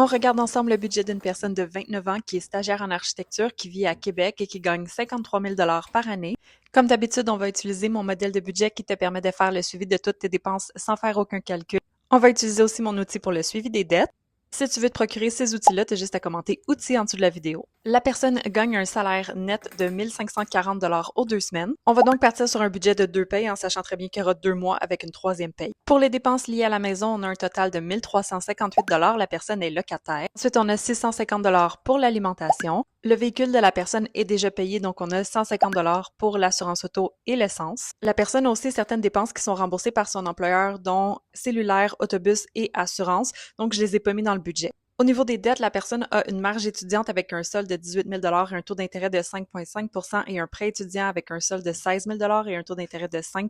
On regarde ensemble le budget d'une personne de 29 ans qui est stagiaire en architecture, qui vit à Québec et qui gagne 53 000 par année. Comme d'habitude, on va utiliser mon modèle de budget qui te permet de faire le suivi de toutes tes dépenses sans faire aucun calcul. On va utiliser aussi mon outil pour le suivi des dettes. Si tu veux te procurer ces outils-là, tu as juste à commenter outils en dessous de la vidéo. La personne gagne un salaire net de 1540 aux 2 semaines. On va donc partir sur un budget de 2 payes en sachant très bien qu'il y aura 2 mois avec une troisième paye. Pour les dépenses liées à la maison, on a un total de 1358 la personne est locataire. Ensuite, on a 650 pour l'alimentation. Le véhicule de la personne est déjà payé, donc on a 150 pour l'assurance auto et l'essence. La personne a aussi certaines dépenses qui sont remboursées par son employeur, dont cellulaire, autobus et assurance. Donc, je les ai pas mis dans le budget. Au niveau des dettes, la personne a une marge étudiante avec un solde de 18 000 un taux d'intérêt de 5,5 et un prêt étudiant avec un solde de 16 000 et un taux d'intérêt de 5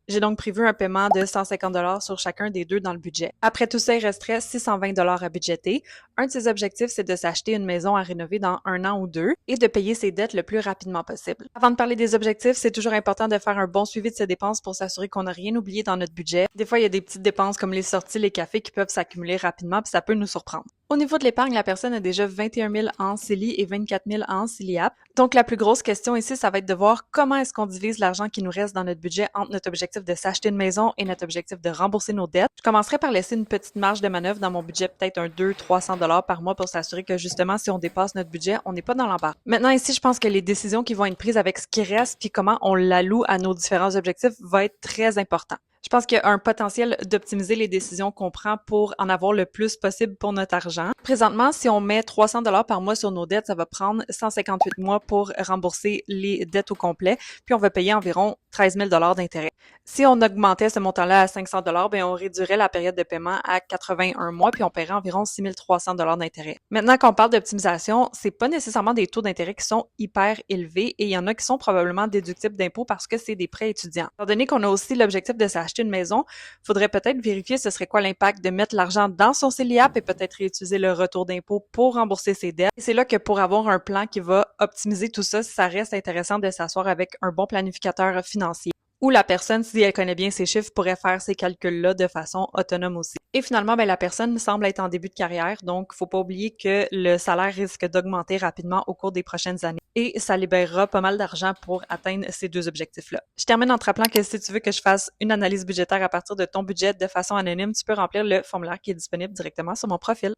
J'ai donc prévu un paiement de 150 sur chacun des deux dans le budget. Après tout ça, il resterait 620 à budgéter. Un de ses objectifs, c'est de s'acheter une maison à rénover dans 1 an ou 2 et de payer ses dettes le plus rapidement possible. Avant de parler des objectifs, c'est toujours important de faire un bon suivi de ses dépenses pour s'assurer qu'on n'a rien oublié dans notre budget. Des fois, il y a des petites dépenses comme les sorties, les cafés qui peuvent s'accumuler rapidement puis ça peut nous surprendre. Au niveau de l'épargne, la personne a déjà 21 000 en CELI et 24 000 en CELIAP. Donc, la plus grosse question ici, ça va être de voir comment est-ce qu'on divise l'argent qui nous reste dans notre budget entre notre objectif de s'acheter une maison et notre objectif de rembourser nos dettes. Je commencerai par laisser une petite marge de manœuvre dans mon budget, peut-être un 200-300 par mois pour s'assurer que justement, si on dépasse notre budget, on n'est pas dans l'embarras. Maintenant, ici, je pense que les décisions qui vont être prises avec ce qui reste puis comment on l'alloue à nos différents objectifs va être très important. Je pense qu'il y a un potentiel d'optimiser les décisions qu'on prend pour en avoir le plus possible pour notre argent. Présentement, si on met 300 par mois sur nos dettes, ça va prendre 158 mois pour rembourser les dettes au complet, puis on va payer environ 13 000 d'intérêt. Si on augmentait ce montant-là à 500 ben on réduirait la période de paiement à 81 mois, puis on paierait environ 6 300 d'intérêt. Maintenant qu'on parle d'optimisation, c'est pas nécessairement des taux d'intérêt qui sont hyper élevés et il y en a qui sont probablement déductibles d'impôts parce que c'est des prêts étudiants. Étant donné qu'on a aussi l'objectif de s'acheter une maison, faudrait peut-être vérifier ce serait quoi l'impact de mettre l'argent dans son CELIAP et peut-être réutiliser le retour d'impôt pour rembourser ses dettes. Et c'est là que pour avoir un plan qui va optimiser tout ça, ça reste intéressant de s'asseoir avec un bon planificateur financier. Ou la personne, si elle connaît bien ses chiffres, pourrait faire ces calculs-là de façon autonome aussi. Et finalement, la personne semble être en début de carrière, donc faut pas oublier que le salaire risque d'augmenter rapidement au cours des prochaines années. Et ça libérera pas mal d'argent pour atteindre ces deux objectifs-là. Je termine en te rappelant que si tu veux que je fasse une analyse budgétaire à partir de ton budget de façon anonyme, tu peux remplir le formulaire qui est disponible directement sur mon profil.